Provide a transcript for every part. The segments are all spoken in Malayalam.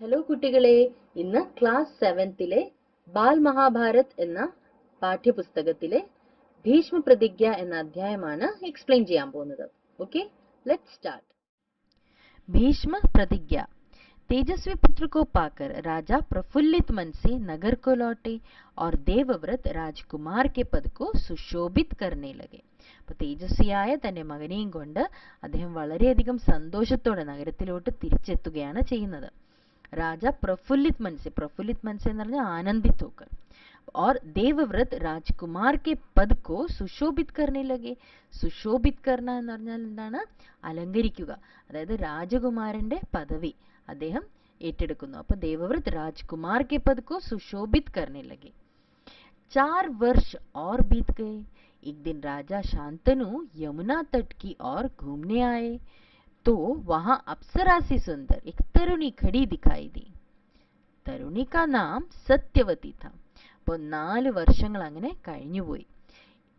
ഹലോ കുട്ടികളെ, ഇന്ന് ക്ലാസ് 7ലെ ബാൽ മഹാഭാരത് എന്ന പാഠ്യപുസ്തകത്തിലെ ഭീഷ്മ പ്രതിജ്ഞ എന്ന അധ്യായമാണ് എക്സ്പ്ലെയിൻ ചെയ്യാൻ പോകുന്നത്. Okay, let's start. भीष्म प्रतिज्ञा। तेजस्वी पुत्र को पाकर राजा प्रफुल्लित मन से नगर को लौटे और देवव्रत राजकुमार के पद को सुशोभित करने लगे. അപ്പോൾ തേജസ്വിയായ തന്റെ മകനെയും കൊണ്ട് അദ്ദേഹം വളരെയധികം സന്തോഷത്തോടെ നഗരത്തിലോട്ട് തിരിച്ചെത്തുകയാണ് ചെയ്യുന്നത്. രാജ പ്രഫുല്ലിത് മനസ്സെ എന്ന് പറഞ്ഞാൽ ആനന്ദിत होकर और देवव्रत राजकुमार के पद को सुशोभित करने लगे. സുശോഭിത് കർണ എന്ന് പറഞ്ഞാൽ എന്താണ്? അലങ്കരിക്കുക. അതായത് രാജകുമാരന്റെ പദവി അദ്ദേഹം ഏറ്റെടുക്കുന്നു. അപ്പൊ देवव्रत राजकुमार के पद को सुशोभित करने लगे. 4 वर्ष और बीत गए. एक दिन राजा शांतनु यमुना तट की ओर घूमने आए तो वहां अप्सरा सी सुंदर एक तरुणी खड़ी दिखाई दी. तरुणी का नाम सत्यवती था. അപ്പോൾ 4 വർഷങ്ങൾ അങ്ങനെ കഴിഞ്ഞുപോയി.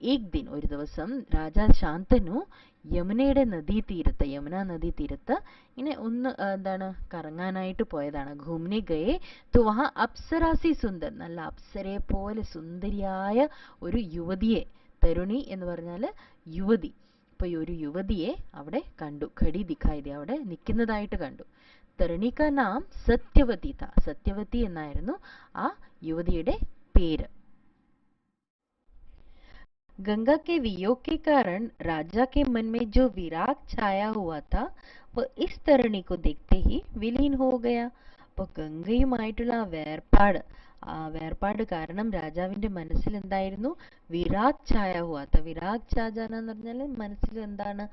एक दिन ഒരു ദിവസം രാജാ ശാന്തനു യമുനയുടെ നദീതീരത്ത്, യമുന നദീതീരത്ത് ഇങ്ങനെ ഒന്ന് എന്താണ് കറങ്ങാനായിട്ട് പോയതാണ്. ഘൂമനെ ഗയേ तो वहां अप्सरा सी सुंदर, നല്ല അപ്സരയെ പോലെ സുന്ദരിയായ ഒരു യുവതിയെ, തരുണി എന്ന് പറഞ്ഞാൽ യുവതി, അപ്പൊ ഈ ഒരു യുവതിയെ അവിടെ കണ്ടു. ഖടി ദിഖായി ദി, അവിടെ നിൽക്കുന്നതായിട്ട് കണ്ടു. തരുണി കാ നാം സത്യവതി था. സത്യവതി എന്നായിരുന്നു ആ യുവതിയുടെ പേര്. गंगा के वियोग के कारण राजा के मन में जो विराग छाया हुआ था वह इस तरुणी को देखते ही विलीन हो गया. അപ്പോൾ ഗംഗയുമായിട്ടുള്ള ആ വേർപാട് കാരണം രാജാവിന്റെ മനസ്സിൽ എന്തായിരുന്നു? വിരാഗ് ഛായ ഹുവാത്ത. വിരാഗ് ഛാജാന എന്ന് പറഞ്ഞാൽ മനസ്സിൽ എന്താണ്?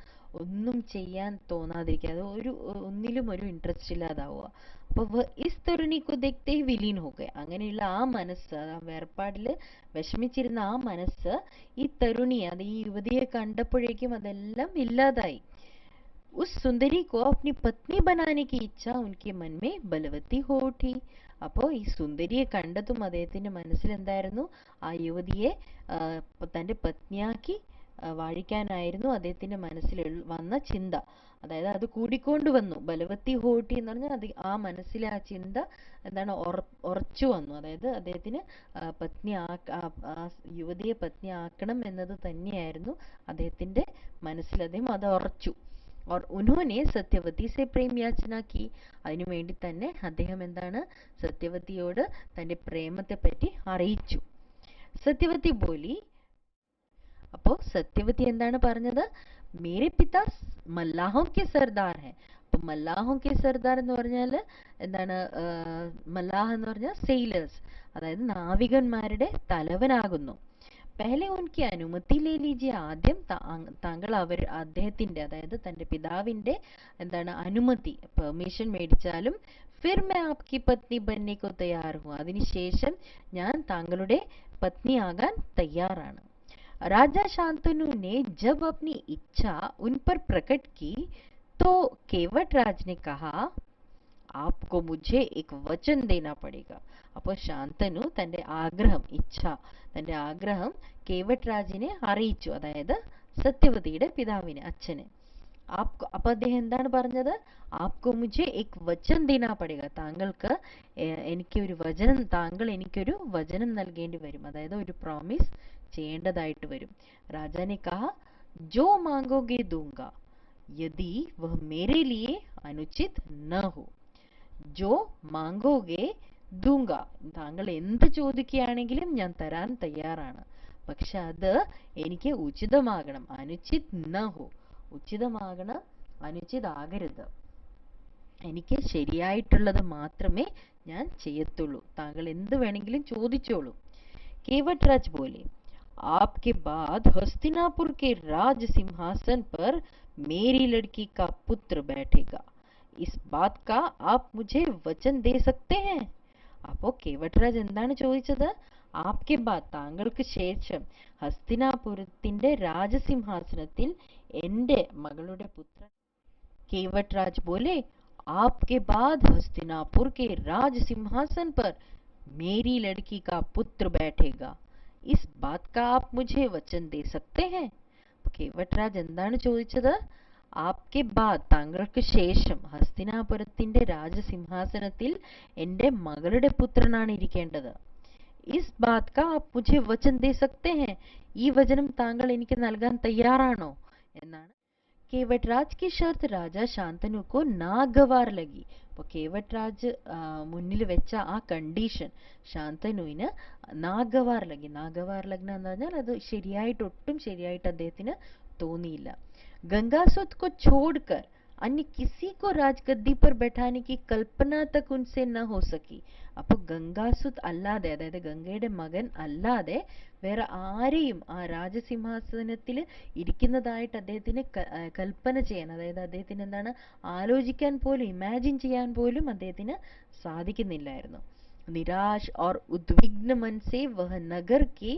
ഒന്നും ചെയ്യാൻ തോന്നാതിരിക്കുക, അത് ഒന്നിലും ഒരു ഇൻട്രസ്റ്റ് ഇല്ലാതാവുക. അപ്പൊ ഇസ് തരുണിക്കു ദേഖ്തേ ഹി വിലീൻ ഹോ ഗയ. അങ്ങനെയുള്ള ആ മനസ്സ്, ആ വേർപാടില് വിഷമിച്ചിരുന്ന ആ മനസ്സ് ഈ തരുണി, അത് ഈ യുവതിയെ കണ്ടപ്പോഴേക്കും അതെല്ലാം ഇല്ലാതായി. उस सुंदरी को अपनी पत्नी बनाने की इच्छा उनके मन में बलवती हो उठी. അപ്പോൾ ഈ സുന്ദരിയെ കണ്ടതും അദ്ദേഹത്തിന്റെ മനസ്സിൽ എന്തായിരുന്നു? ആ യുവതിയെ തന്റെ പത്നിയാക്കി വാഴിക്കാനായിരുന്നു അദ്ദേഹത്തിന്റെ മനസ്സിൽ വന്ന ചിന്ത. അതായത് അത് കൂടിക്കൊണ്ട് വന്നു. ബലവത്തി ഹോട്ടി എന്ന് പറഞ്ഞാൽ അത് ആ മനസ്സിലെ ആ ചിന്ത എന്താണ്? ഉറച്ചു വന്നു. അതായത് അദ്ദേഹത്തിന് യുവതിയെ പത്നിയാക്കണം എന്നത് തന്നെയായിരുന്നു അദ്ദേഹത്തിന്റെ മനസ്സിൽ. അദ്ദേഹം അത് ഉറച്ചു. और उन्होंने सत्यवती से प्रेम याचना की. അതിനു വേണ്ടി തന്നെ അദ്ദേഹം എന്താണ്? സത്യവതിയോട് തന്റെ പ്രേമത്തെ പറ്റി അറിയിച്ചു. സത്യവതി ബോലി. അപ്പോ സത്യവതി എന്താണ് പറഞ്ഞത്? മേരെ പിതാ മല്ലാഹോ കെ സർദാർ ഹെ. അപ്പൊ മല്ലാഹോ കെ സർദാർ എന്ന് പറഞ്ഞാൽ എന്താണ്? മല്ലാഹ് എന്ന് പറഞ്ഞാൽ സെയിലേഴ്സ്, അതായത് നാവികന്മാരുടെ തലവനാകുന്നു. പഹലെ ഉൻകി അനുമതി ലേ ലീജിയെ. ആദ്യം താങ്കൾ അദ്ദേഹത്തിന്റെ, അതായത് തന്റെ പിതാവിന്റെ എന്താണ് അനുമതി, പെർമിഷൻ മേടിച്ചാലും ഫിർ മേ ആപ്കി പത്നി ബന്നെ കോ തയ്യാർ ഹൂം. അതിനുശേഷം ഞാൻ താങ്കളുടെ പത്നിയാകാൻ തയ്യാറാണ്. രാജാ ശാന്തനു ने जब अपनी इच्छा उन पर प्रकट की तो केवट राज ने कहा आपको मुझे एक वचन देना पड़ेगा. അപ്പോൾ ശാന്തനു തന്റെ ആഗ്രഹം, തന്റെ ആഗ്രഹം കേവട്ട് രാജിനെ അറിയിച്ചു, അതായത് സത്യവതിയുടെ പിതാവിനെ, അച്ഛനെ. അപ്പൊ അദ്ദേഹം എന്താണ് പറഞ്ഞത്? ആപ്കോ മുझे एक वचन देना पड़ेगा. താങ്കൾ എനിക്കൊരു വചനം നൽകേണ്ടി വരും, അതായത് ഒരു പ്രോമിസ് ചെയ്യേണ്ടതായിട്ട് വരും. രാജാനെ കहा जो मांगोगे दूंगा यदि वह मेरे लिए अनुचित न हो. जो मांगोगे ദൂങ്ക. താങ്കൾ എന്ത് ചോദിക്കുകയാണെങ്കിലും ഞാൻ തരാൻ തയ്യാറാണ്, പക്ഷെ അത് എനിക്ക് ഉചിതമാകണം. അനുചിത് ന ഹോ. ഉചിതമാകണം, അനുചിത് ആകരുത്. എനിക്ക് ശരിയായിട്ടുള്ളത് മാത്രമേ ഞാൻ ചെയ്യത്തുള്ളൂ. താങ്കൾ എന്ത് വേണമെങ്കിലും ചോദിച്ചോളൂ. കേവട്ട് രാജ് പോലെ आपके बाद हस्तिनापुर के राज सिंहासन पर मेरी लड़की का पुत्र बैठेगा. इस बात का आप मुझे वचन दे सकते हैं. അപ്പോ കേവട്ട് രാജ് എന്താണ് ചോദിച്ചത്? ആപ്കെ ബാദ്, താങ്കൾക്ക് ശേഷം ഹസ്തിനാപുരത്തിന്റെ രാജസിംഹാസനത്തിൽ എന്റെ മകളുടെ പുത്രൻ. കേവട്ട് രാജ് പോലെ ആപ്കെ ബാദ് ഹസ്തിനാപുർ കെ രാജസിംഹാസൻ पर मेरी लड़की का पुत्र बैठेगा. इस बात का आप मुझे वचन दे सकते हैं. കേവട്ട് രാജ് എന്താണ് ചോദിച്ചത്? आपके बाद താങ്കൾക്ക് ശേഷം ഹസ്തിനാപുരത്തിന്റെ രാജസിംഹാസനത്തിൽ എൻ്റെ മകളുടെ പുത്രനാണ് ഇരിക്കേണ്ടത്. इस बात का आप मुझे वचन दे सकते हैं? ഈ വചനം താങ്കൾ എനിക്ക് നൽകാൻ തയ്യാറാണോ എന്നാണ് केवटराज की शर्त राजा शांतनु को नागवार लगी. അപ്പോൾ കേവട്രാജ് മുന്നിൽ വെച്ച ആ കണ്ടീഷൻ ശാന്തനുവിന് നാഗവാർ ലഗി. നാഗവാർ ലഗ്ന എന്ന് പറഞ്ഞാൽ അത് ശരിയായിട്ട് ഒട്ടും ശരിയായിട്ട് അദ്ദേഹത്തിന് തോന്നിയില്ല. ഗംഗാസുത് को छोड़कर अन्य किसी को राजगद्दी पर बैठाने की कल्पना तक उनसे न हो सकी. അപ്പോൾ ഗംഗാസുത് അല്ലാതെ, അതായത് ഗംഗയുടെ മകൻ അല്ലാതെ വേറെ ആരെയും ആ രാജസിംഹാസനത്തിൽ ഇരിക്കുന്നതായിട്ട് അദ്ദേഹത്തിന് കൽപ്പന ചെയ്യാൻ, അതായത് അദ്ദേഹത്തിന് എന്താണ് ആലോചിക്കാൻ പോലും, ഇമാജിൻ ചെയ്യാൻ പോലും അദ്ദേഹത്തിന് സാധിക്കുന്നില്ലായിരുന്നു. निराश और उद्विग्न मन से वह नगर की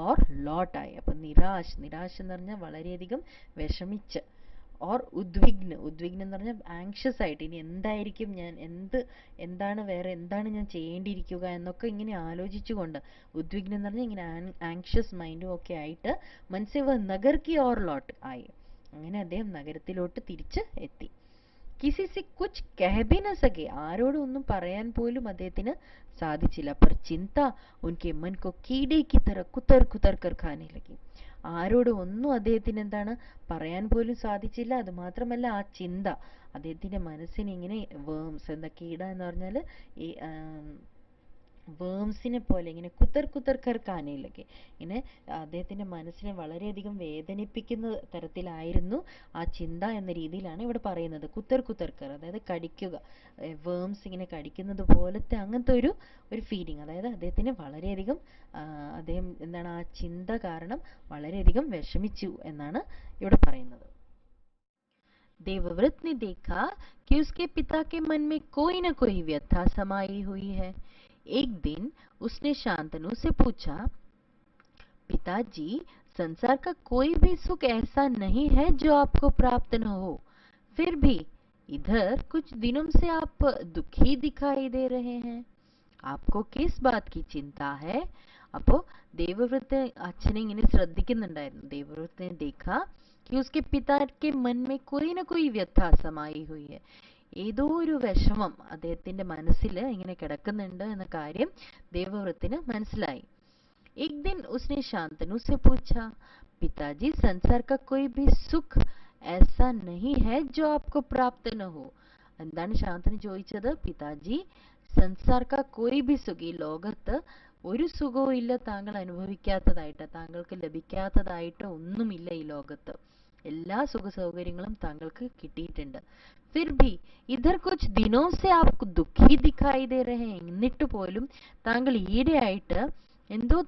और लौट आए. അപ്പൊ നിരാശ് എന്ന് പറഞ്ഞാൽ വളരെയധികം വിഷമിച്ച്, ഓർ ഉദ്വിഗ്ന എന്ന് പറഞ്ഞാൽ ആങ്ഷ്യസ് ആയിട്ട്, ഇനി എന്തായിരിക്കും ഞാൻ, എന്താണ് ഞാൻ ചെയ്യേണ്ടിയിരിക്കുക എന്നൊക്കെ ഇങ്ങനെ ആലോചിച്ചുകൊണ്ട്, ഉദ്വിഗ്നം എന്ന് പറഞ്ഞാൽ ഇങ്ങനെ ആങ്ഷ്യസ് മൈൻഡും ഒക്കെ ആയിട്ട്, മനസ്സേ വ നഗർ കി ഓർ ലോട്ട് ആയി, അങ്ങനെ അദ്ദേഹം നഗരത്തിലോട്ട് തിരിച്ച് എത്തി. किसी से कुछ कह भी न सके, ആരോടും ഒന്നും പറയാൻ പോലും അദ്ദേഹത്തിന് സാധിച്ചില്ല. पर चिंता उनके मन को कीड़े की तरह कुतर कुतर कर खाने लगी. ആരോടും ഒന്നും അദ്ദേഹത്തിന് എന്താണ് പറയാൻ പോലും സാധിച്ചില്ല. അത് മാത്രമല്ല ആ ചിന്ത അദ്ദേഹത്തിന്റെ മനസ്സിനെ ഇങ്ങനെ വേംസ്, എന്താ കീട എന്ന് പറഞ്ഞാൽ ഈ വേംസിനെ പോലെ ഇങ്ങനെ കുത്തർ കർക്കാനയിലൊക്കെ ഇങ്ങനെ അദ്ദേഹത്തിന്റെ മനസ്സിനെ വളരെയധികം വേദനിപ്പിക്കുന്ന തരത്തിലായിരുന്നു ആ ചിന്ത എന്ന രീതിയിലാണ് ഇവിടെ പറയുന്നത്. കുത്തർ, അതായത് കടിക്കുക, വേംസ് ഇങ്ങനെ കടിക്കുന്നത് പോലത്തെ അങ്ങനത്തെ ഒരു ഫീലിംഗ്, അതായത് അദ്ദേഹത്തിന് വളരെയധികം അദ്ദേഹം എന്താണ് ആ ചിന്ത കാരണം വളരെയധികം വിഷമിച്ചു എന്നാണ് ഇവിടെ പറയുന്നത്. देवव्रत ने देखा कि उसके पिता के मन में कोई न कोई व्यथा समाई हुई है. एक दिन उसने शांतनु से पूछा, पिताजी, संसार का कोई भी सुख ऐसा नहीं है जो आपको प्राप्त न हो, फिर भी इधर कुछ दिनों से आप दुखी दिखाई दे रहे हैं. आपको किस बात की चिंता है? അപ്പോൾ ദേവവ്രത്ത് അച്ഛനെ ഇങ്ങനെ ശ്രദ്ധിക്കുന്നുണ്ടായിരുന്നു. ദേവവ്രത്തിനെ देखा कि उसके पिता के मन में कोई न कोई व्यथा समाई हुई है. ഏതോ ഒരു വിഷമം അദ്ദേഹത്തിന്റെ മനസ്സിൽ ഇങ്ങനെ കിടക്കുന്നുണ്ട് എന്ന കാര്യം ദേവവ്രത്തിന് മനസ്സിലായി. एक दिन उसने शांतनु से पूछा, पिताजी, संसार का कोई भी सुख ऐसा नहीं है जो आपको प्राप्त न हो. എന്താണ് ശാന്തനു ചോദിച്ചത്? പിതാജി, സംസാർ കാ കോയി ഭി സുഖ്, ഈ ലോകത്ത് ഒരു സുഖവും ഇല്ല താങ്കൾ അനുഭവിക്കാത്തതായിട്ട്, താങ്കൾക്ക് ലഭിക്കാത്തതായിട്ട് ഒന്നുമില്ല ഈ ലോകത്ത്. എല്ലാ സുഖ സൗകര്യങ്ങളും താങ്കൾക്ക് കിട്ടിയിട്ടുണ്ട്. फिर भी इधर कुछ दिनों से आपको दुखी दिखाई दे रहे हैं. എന്നിട്ട് പോലും താങ്കൾ ഈയിടെയായിട്ട്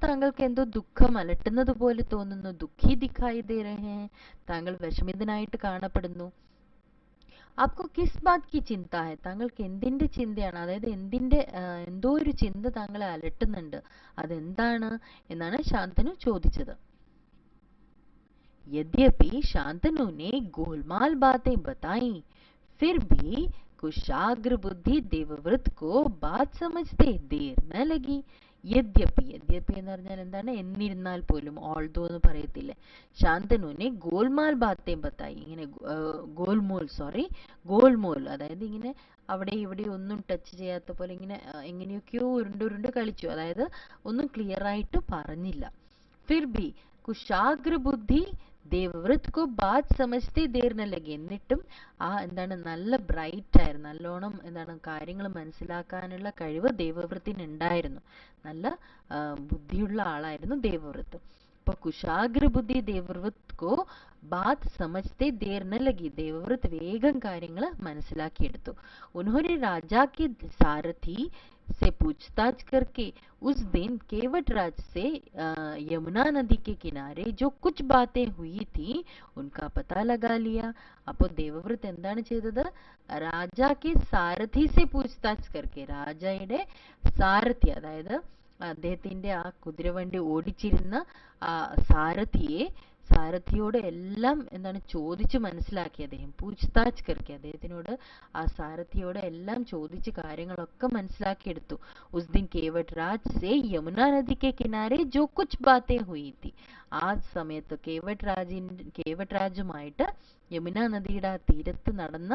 താങ്കൾക്ക് എന്തോ ദുഃഖം അലട്ടുന്നത് പോലെ തോന്നുന്നു. ദുഃഖി ദിഖായി ദേ രഹേ ഹൈ, താങ്കൾ വിഷമിതനായിട്ട് കാണപ്പെടുന്നു. आपको किस बात की चिंता है? താങ്കൾക്ക് എന്തിന്റെ ചിന്തയാണ്, അതായത് എന്തോ ഒരു ചിന്ത താങ്കളെ അലട്ടുന്നുണ്ട്, അതെന്താണ് എന്നാണ് ശാന്തനു ചോദിച്ചത്. यद्यपि शांतनु ने गोलमाल बातें बताई, फिर भी कुशाग्र बुद्धि देवव्रत को बात समझते देर न लगी. यद्यपि എന്ന് പറഞ്ഞാൽ എന്താണ്? എന്നിരുന്നാൽ പോലും, ഓൾദോ എന്ന് പറയത്തില്ലേ. ശാന്തനുവിനെ ഗോൽമാൽ ബാത്തേം ബത്തായി, ഇങ്ങനെ ഗോൽമോൽ, അതായത് ഇങ്ങനെ അവിടെ ഇവിടെ ഒന്നും ടച്ച് ചെയ്യാത്ത പോലെ ഇങ്ങനെ എങ്ങനെയൊക്കെയോ ഉരുണ്ട് കളിച്ചു, അതായത് ഒന്നും ക്ലിയർ ആയിട്ട് പറഞ്ഞില്ല. फिर भी കുശാഗ്ര ബുദ്ധി ദേവവ്രത് കോ ബാത് സമജ്തേ ദേർ ന ലഗി. എന്നിട്ടും ആ എന്താണ് നല്ല ബ്രൈറ്റ് ആയിരുന്നു, നല്ലോണം എന്താണ് കാര്യങ്ങൾ മനസ്സിലാക്കാനുള്ള കഴിവ് ദേവവ്രത്തിന് ഉണ്ടായിരുന്നു. നല്ല ബുദ്ധിയുള്ള ആളായിരുന്നു ദേവവ്രത്. അപ്പൊ കുശാഗ്ര ബുദ്ധി ദേവവ്രത് കോ ബാത് സമജ്തേ ദേർ ന ലഗി. ദേവവ്രത് വേഗം കാര്യങ്ങൾ മനസ്സിലാക്കിയെടുത്തു. ഉൻഹോനെ രാജാ കി സാരഥി से पूछताछ करके उस दिन केवटराज से यमुना नदी के किनारे जो कुछ बातें हुई थी उनका पता लगा लिया. അപ്പോൾ ദേവവ്രത് എന്താണ് ചെയ്തത്? രാജാക്ക് സാരഥി സെ പൂച്ച്താച്ച് കർക്കെ, രാജയുടെ സാരഥി, അതായത് അദ്ദേഹത്തിന്റെ ആ കുതിരവണ്ടി ഓടിച്ചിരുന്ന ആ സാരഥിയോട് എല്ലാം എന്താണ് ചോദിച്ചു മനസ്സിലാക്കി അദ്ദേഹം. പൂച്ച്താച്ച് കർക്കെ, അദ്ദേഹത്തിനോട് ആ സാരഥിയോട് എല്ലാം ചോദിച്ച് കാര്യങ്ങളൊക്കെ മനസ്സിലാക്കിയെടുത്തു. ഉസ് ദിൻ കേവട്രാജ് സേ യമുന നദി കെ കിനാരെ ജോ കുച്ച് ബാത്തേ ഹുയി തി. ആ സമയത്ത് കേവട്രാജുമായിട്ട് യമുന നദിയുടെ ആ തീരത്ത് നടന്ന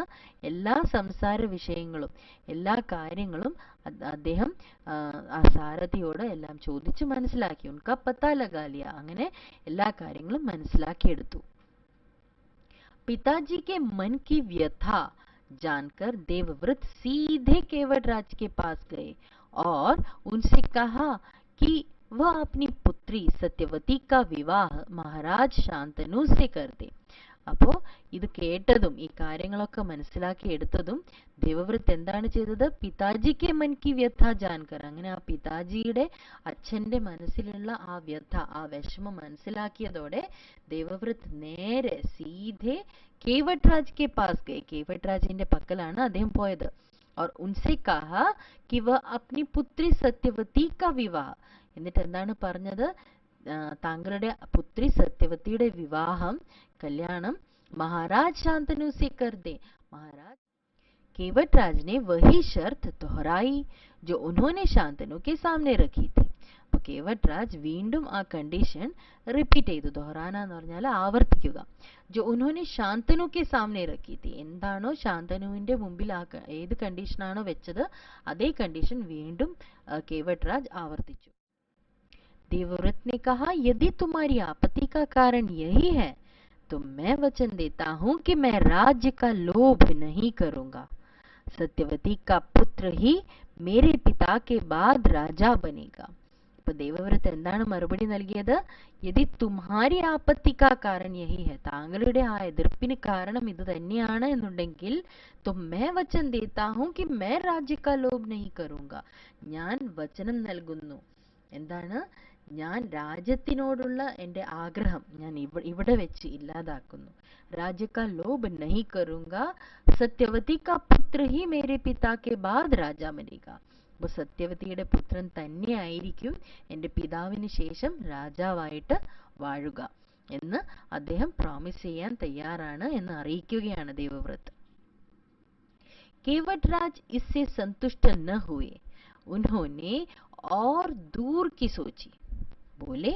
എല്ലാ സംസാര വിഷയങ്ങളും എല്ലാ കാര്യങ്ങളും അദ്ദേഹം ആ സാരഥിയോട് എല്ലാം ചോദിച്ചു മനസ്സിലാക്കി. ഉൻകാ പത്താ ലഗാ ലിയ. അങ്ങനെ എല്ലാ കാര്യങ്ങളും മനസ്സിലാക്കിയെടുത്തു. पिताजी के मन की व्यथा जानकर देवव्रत सीधे केवटराज के पास गए और उनसे कहा कि वह अपनी पुत्री सत्यवती का विवाह महाराज शांतनु से कर दे. അപ്പോ ഇത് കേട്ടതും ഈ കാര്യങ്ങളൊക്കെ മനസ്സിലാക്കി എടുത്തതും ദേവവ്രത് എന്താണ് ചെയ്തത്? പിതാജിക്ക് മൻ കി വ്യഥ ജാൻകർ, അങ്ങനെ ആ പിതാജിയുടെ അച്ഛന്റെ മനസ്സിലുള്ള ആ വ്യഥ, ആ വിഷമം മനസ്സിലാക്കിയതോടെ ദേവവ്രത് നേരെ സീധെ കേവട്രാജ് കെ പാസ് ഗए. കേവട്രാജിന്റെ പക്കലാണ് അദ്ദേഹം പോയത്. और उनसे कहा कि वह अपनी पुत्री सत्यवती का विवाह, എന്നിട്ട് എന്താണ് പറഞ്ഞത്? താങ്കളുടെ പുത്രി സത്യവതിയുടെ വിവാഹം, കല്യാണം महाराज शांतनु से कर दे. महाराज केवटराज ने वही शर्त दोहराई जो उन्होंने शांतनु के सामने रखी थी. അപ്പോൾ കേവട്രാജ് വീണ്ടും ആ കണ്ടീഷൻ റിപ്പീറ്റ് ചെയ്തു. ദോഹറാന എന്ന് പറഞ്ഞാൽ ആവർത്തിക്കുക. जो उन्होंने शांतनु के सामने रखी थी, എന്താണോ ശാന്തനുവിന്റെ മുമ്പിൽ ഏത് കണ്ടീഷനാണോ വെച്ചത് അതേ കണ്ടീഷൻ വീണ്ടും കേവട്രാജ് ആവർത്തിച്ചു. देवव्रत ने कहा, यदि तुम्हारी आपत्ति का कारण यही है तो मैं वचन देता हूं कि मैं राज्य का लोभ नहीं करूंगा. सत्यवती का पुत्र ही मेरे पिता के बाद राजा बनेगा. ഇപ്പൊ ദേവവ്രത് എന്താണ് മറുപടി നൽകിയത്? യദി തുമ്ഹാരി ആപത്തി കാ കാരൺ യഹി ഹൈ, താങ്കളുടെ ആ എതിർപ്പിന് കാരണം ഇത് തന്നെയാണ് എന്നുണ്ടെങ്കിൽ तो मैं वचन देता हूं कि मैं राज्य का लोभ नहीं करूंगा, ഞാൻ വചനം നൽകുന്നു. എന്താണ്? ഞാൻ രാജ്യത്തിനോടുള്ള എൻ്റെ ആഗ്രഹം ഞാൻ ഇവിടെ വെച്ച് ഇല്ലാതാക്കുന്നു. राज्य का लोभ नहीं करूंगा, सत्यवती का पुत्र ही मेरे पिता के बाद राजा बनेगा. അപ്പോൾ സത്യവതിയുടെ പുത്രൻ തന്നെയായിരിക്കും എൻ്റെ പിതാവിന് ശേഷം രാജാവായിട്ട് വാഴുക എന്ന് അദ്ദേഹം പ്രോമിസ് ചെയ്യാൻ തയ്യാറാണ് എന്ന് അറിയിക്കുകയാണ് ദേവവ്രത്. केवटराज इससे संतुष्ट न हुए. उन्होंने और दूर की सोची. बोले,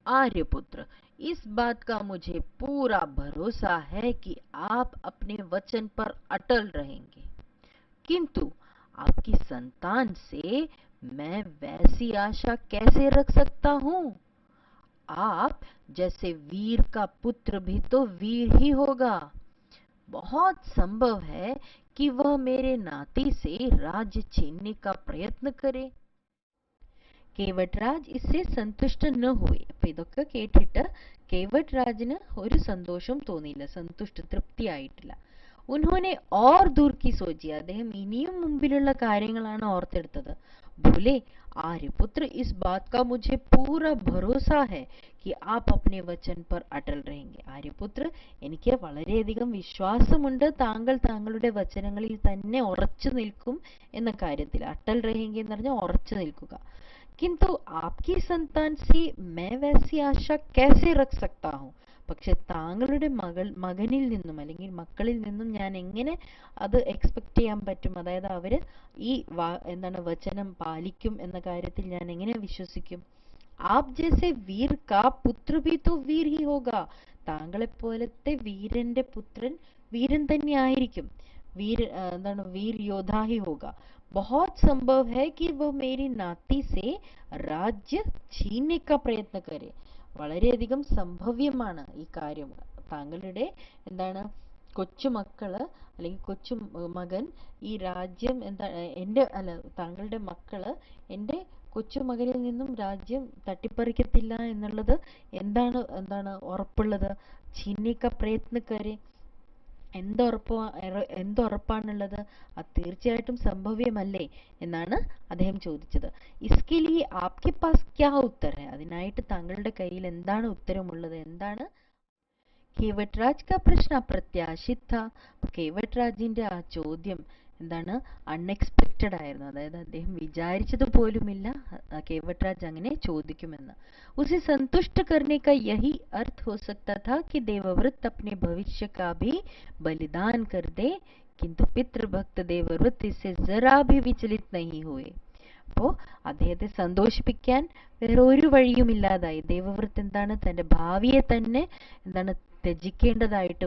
आर्यपुत्र, इस बात का मुझे पूरा भरोसा है कि आप अपने वचन पर अटल रहेंगे, किंतु आपकी संतान से मैं वैसी आशा कैसे रख सकता हूं? आप जैसे वीर का पुत्र भी तो वीर ही होगा. बहुत संभव है कि वह मेरे नाती से राज्य छीनने का प्रयत्न करे. കേവട്രാജ് ഇസ്സെ സന്തുഷ്ട ന ഹുവെ. അപ്പൊ ഇതൊക്കെ കേട്ടിട്ട് കേവട്രാജിന് ഒരു സന്തോഷം തോന്നിയില്ല, തൃപ്തിയായിട്ടില്ല. ഉൻഹോനെ ഓർ ദൂർ കി സോചി, അദ്ദേഹം ഇനിയും മുമ്പിലുള്ള കാര്യങ്ങളാണ് ഓർത്തെടുത്തത്. बोले, आर्यपुत्र, इस बात का मुझे पूरा भरोसा है कि आप अपने वचन पर अटल रहेंगे. ആര്യപുത്ര, എനിക്ക് വളരെയധികം വിശ്വാസമുണ്ട് താങ്കൾ താങ്കളുടെ വചനങ്ങളിൽ തന്നെ ഉറച്ചു നിൽക്കും എന്ന കാര്യത്തിൽ. അട്ടൽ रहेंगे എന്ന് പറഞ്ഞാൽ ഉറച്ചു നിൽക്കുക. किंतु आपकी संतान से मैं वैसी आशा कैसे रख सकता हूँ? പക്ഷെ താങ്കളുടെ മകനിൽ നിന്നും അല്ലെങ്കിൽ മക്കളിൽ നിന്നും ഞാൻ എങ്ങനെ അത് എക്സ്പെക്ട് ചെയ്യാൻ പറ്റും? അതായത് അവര് ഈ വചനം പാലിക്കും എന്ന കാര്യത്തിൽ ഞാൻ എങ്ങനെ വിശ്വസിക്കും? ആപ് ജैसे वीर का पुत्र भी तो वीर ही होगा. താങ്കളെ പോലത്തെ വീരന്റെ പുത്രൻ വീരൻ തന്നെ ആയിരിക്കും. वीर योद्धा ही होगा. बहुत संभव है कि वह मेरी नाती से राज्य छीनने का प्रयत्न करे. വളരെയധികം സംഭവ്യമാണ് ഈ കാര്യം. താങ്കളുടെ കൊച്ചുമക്കള് അല്ലെങ്കിൽ കൊച്ചു മകൻ ഈ രാജ്യം താങ്കളുടെ മക്കള് എൻ്റെ കൊച്ചുമകനിൽ നിന്നും രാജ്യം തട്ടിപ്പറിക്കത്തില്ല എന്നുള്ളത് എന്താണ് ഉറപ്പുള്ളത്? ഛീനേക്ക പ്രയത്നക്കാരെ എന്തുറപ്പാണുള്ളത്? അത് തീർച്ചയായിട്ടും സംഭവ്യമല്ലേ എന്നാണ് അദ്ദേഹം ചോദിച്ചത്. ഇസ്കെ ലിയെ ആപ്കെ പാസ് ക്യാ ഉത്തർ ഹൈ? അതിനായിട്ട് താങ്കളുടെ കയ്യിൽ എന്താണ് ഉത്തരമുള്ളത്? എന്താണ്? കേവട്രാജ് കാ പ്രശ്ന അപ്രത്യാശിത് ഥാ. കേവട്രാജിന്റെ ആ ചോദ്യം അൺഎക്സ്പെക്റ്റഡ് ആയിരുന്നു. അതായത് അദ്ദേഹം വിചാരിച്ചത് പോലുമില്ല കേവട്രാജ് അങ്ങനെ ചോദിക്കുമെന്ന്. उसे संतुष्ट करने का यही अर्थ हो सकता था कि देवव्रत अपने भविष्य का भी बलिदान कर दे, किंतु पितृभक्त देवव्रत इससे जरा भी विचलित नहीं हुए. അപ്പോൾ അദ്ദേഹത്തെ സന്തോഷിപ്പിക്കാൻ വേറെ ഒരു വഴിയുമില്ലാതായി. ദേവവ്രത് എന്താണ്, തൻ്റെ ഭാവിയെ തന്നെ എന്താണ് ത്യജിക്കേണ്ടതായിട്ട്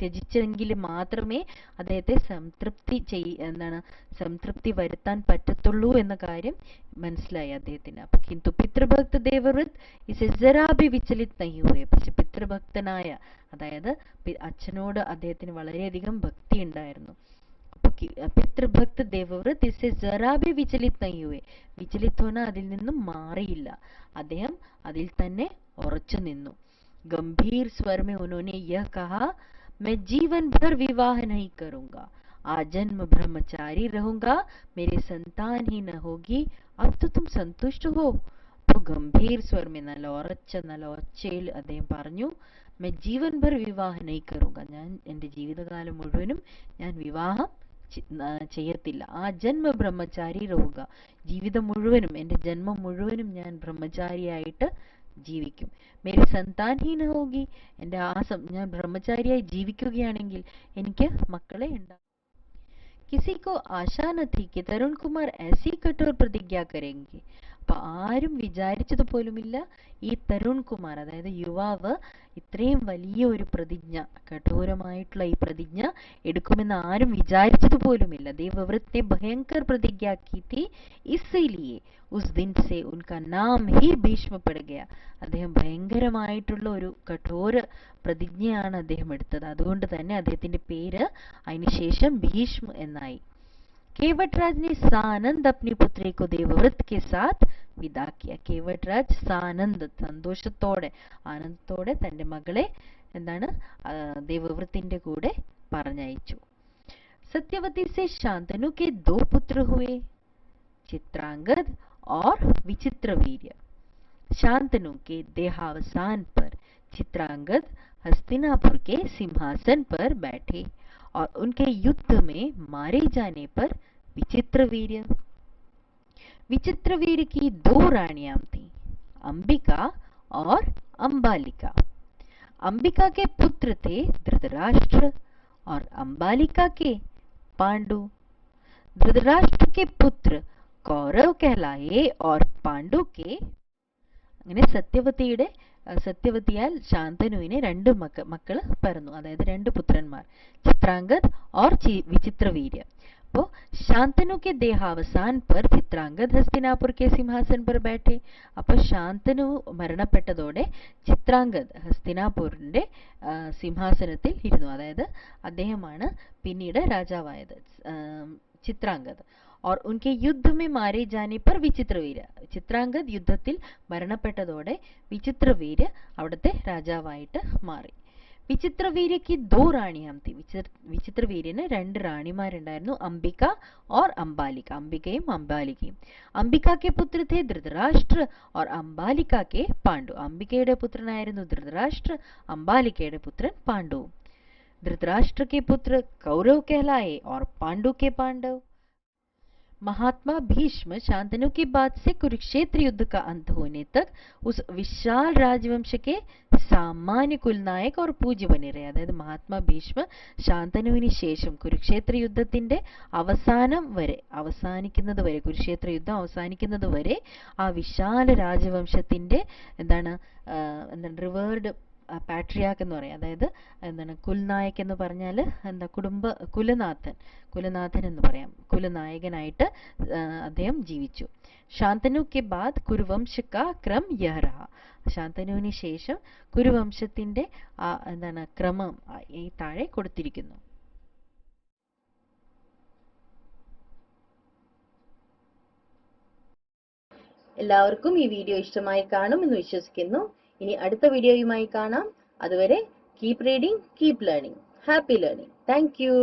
ത്യജിച്ചെങ്കിൽ മാത്രമേ അദ്ദേഹത്തെ സംതൃപ്തി വരുത്താൻ പറ്റത്തുള്ളൂ എന്ന കാര്യം മനസ്സിലായി അദ്ദേഹത്തിന്. അപ്പൊ കിന്തു പിതൃഭക്ത ദേവവ്രത് ഇസ് ജറാ ഭി വിചലിത് നഹീ ഹുവേ. പക്ഷെ പിതൃഭക്തനായ, അതായത് അച്ഛനോട് അദ്ദേഹത്തിന് വളരെയധികം ഭക്തി ഉണ്ടായിരുന്നു. പിതൃഭക്ത ദേവവ്രത് ഇസ് ജറാ ഭി വിചലിത് നഹീ ഹുവേ. വിചലിത് ഹോന, അതിൽ നിന്നും മാറിയില്ല, അദ്ദേഹം അതിൽ തന്നെ ഉറച്ചു നിന്നു. गंभीर स्वर में उन्होंने यह कहा, मैं जीवन भर विवाह नहीं करूंगा, आजन्म ब्रह्मचारी रहूंगा, मेरी संतान ही न होगी, अब तो तुम संतुष्ट हो. तो गंभीर स्वर में നല്ല ഒച്ചയിൽ അദ്ദേഹം പറഞ്ഞു, मैं जीवन भर विवाह नहीं करूंगा, ഞാൻ എൻ്റെ ജീവിതകാലം മുഴുവനും ഞാൻ വിവാഹം ചെയ്യത്തില്ല. ആ ജന്മ ബ്രഹ്മചാരി രഹുക, ജീവിതം മുഴുവനും, എൻ്റെ ജന്മം മുഴുവനും ഞാൻ ബ്രഹ്മചാരിയായിട്ട് ജീവിക്കും. മേരി സന്താൻ ഹി ന ഹോഗി, എൻ്റെ ഞാൻ ബ്രഹ്മചാരിയായി ജീവിക്കുകയാണെങ്കിൽ എനിക്ക് മക്കളെ ഉണ്ടാകും. किसी को आशा न थी कि तरुण कुमार ऐसी कठोर प्रतिज्ञा करेंगे. അപ്പൊ ആരും വിചാരിച്ചതുപോലുമില്ല ഈ തരുൺ കുമാർ, അതായത് യുവാവ്, ഇത്രയും വലിയ ഒരു പ്രതിജ്ഞ, കഠോരമായിട്ടുള്ള ഈ പ്രതിജ്ഞ എടുക്കുമെന്ന് ആരും വിചാരിച്ചതുപോലുമില്ല. ദേവവ്രത് ने भयंकर प्रतिज्ञा की थी, इसीलिए उस दिन से उनका नाम ही ഭീഷ്മ पड़ गया. അദ്ദേഹം ഭയങ്കരമായിട്ടുള്ള ഒരു കഠോര പ്രതിജ്ഞയാണ് അദ്ദേഹം എടുത്തത്. അതുകൊണ്ട് തന്നെ അദ്ദേഹത്തിന്റെ പേര് അതിനുശേഷം ഭീഷ്മ എന്നായി. केवटराज ने सानंद अपनी पुत्री को देवव्रत के साथ विदा किया. केवटराज സാനന്ദ്, സന്തോഷത്തോടെ ആനന്ദത്തോടെ തന്റെ മകളെ എന്താണ് ദേവവ്രത്തിന്റെ കൂടെ പറഞ്ഞയച്ചു. सत्यवती से शांतनु के 2 पुत्र हुए, चित्रांगद और विचित्रवीर्य. शांतनु के देहावसान पर चित्रांगद हस्तिनापुर के सिंहासन पर बैठे और उनके युद्ध में मारे जाने पर विचित्रवीर्य. विचित्रवीर्य की 2 रानियां थी, अंबिका और अंबालिका. अंबिका के पुत्र थे धृतराष्ट्र और अंबालिका के पांडु. धृतराष्ट्र के पुत्र कौरव कहलाए और पांडु के. അങ്ങനെ സത്യവതിയാൽ ശാന്തനുവിന് 2 മക്കൾ പിറന്നു, അതായത് 2 പുത്രന്മാർ, ചിത്രാംഗദ് और विचित्रवीर्य. അപ്പോ ശാന്തനു के देहावसान पर चित्रांगद हस्तिनापुर के सिंहासन पर बैठे. അപ്പൊ ശാന്തനു മരണപ്പെട്ടതോടെ ചിത്രാംഗദ് ഹസ്തിനാപൂരിന്റെ സിംഹാസനത്തിൽ ഇരുന്നു, അതായത് അദ്ദേഹമാണ് പിന്നീട് രാജാവായത്, ചിത്രാംഗദ്. और उनके युद्ध में मारे जाने पर विचित्रवीर्य, ചിത്രാംഗദ് യുദ്ധത്തിൽ മരണപ്പെട്ടതോടെ വിചിത്രവീര്യ അവിടുത്തെ രാജാവായിട്ട് മാറി. വിചിത്രവീര്യക്ക് 2 റാണിയാം തീ. വിചിത്രവീര്യന് 2 റാണിമാരുണ്ടായിരുന്നു, അംബിക और अंबालिका, अंबिकയും अंबालिकയും. अंबिका के पुत्र थे धृतराष्ट्र और अंबालिका के पांडु. अंबिकയുടെ പുത്രനായിരുന്നു ധൃതരാഷ്ട്ര, अंबालिकയുടെ പുത്രൻ പാണ്ഡു. धृतराष्ट्र के पुत्र कौरव कहलाए और पांडु के पांडव. महात्मा भीष्म शांतनु के बाद से कुरुक्षेत्र युद्ध का अंत होने तक उस विशाल राजवंश के सामान्य कुलनायक और पूज्य बने रहे. അതായത് മഹാത്മാ ഭീഷ്മ ശാന്തനുവിന് ശേഷം കുരുക്ഷേത്ര യുദ്ധത്തിന്റെ അവസാനിക്കുന്നത് വരെ, കുരുക്ഷേത്ര യുദ്ധം അവസാനിക്കുന്നത് വരെ ആ വിശാല രാജവംശത്തിന്റെ എന്താണ് റിവേർഡ് പാട്രിയാർക്ക് എന്ന് പറയാം, അതായത് എന്താണ് കുൽനായക് എന്ന് പറഞ്ഞാൽ എന്താ കുലനാഥൻ എന്ന് പറയാം, കുലനായകനായിട്ട് അദ്ദേഹം ജീവിച്ചു. ശാന്തനു കെ ബാദ് കുരുവംശ കാ ക്രം യഹ് രഹ. ശാന്തനുവിന് ശേഷം കുരുവംശത്തിന്റെ എന്താണ് ക്രമം ഈ താഴെ കൊടുത്തിരിക്കുന്നു. എല്ലാവർക്കും ഈ വീഡിയോ ഇഷ്ടമായി കാണും എന്ന് വിശ്വസിക്കുന്നു. ഇനി അടുത്ത വീഡിയോയുമായി കാണാം. അതുവരെ keep reading, keep learning. Happy learning. Thank you.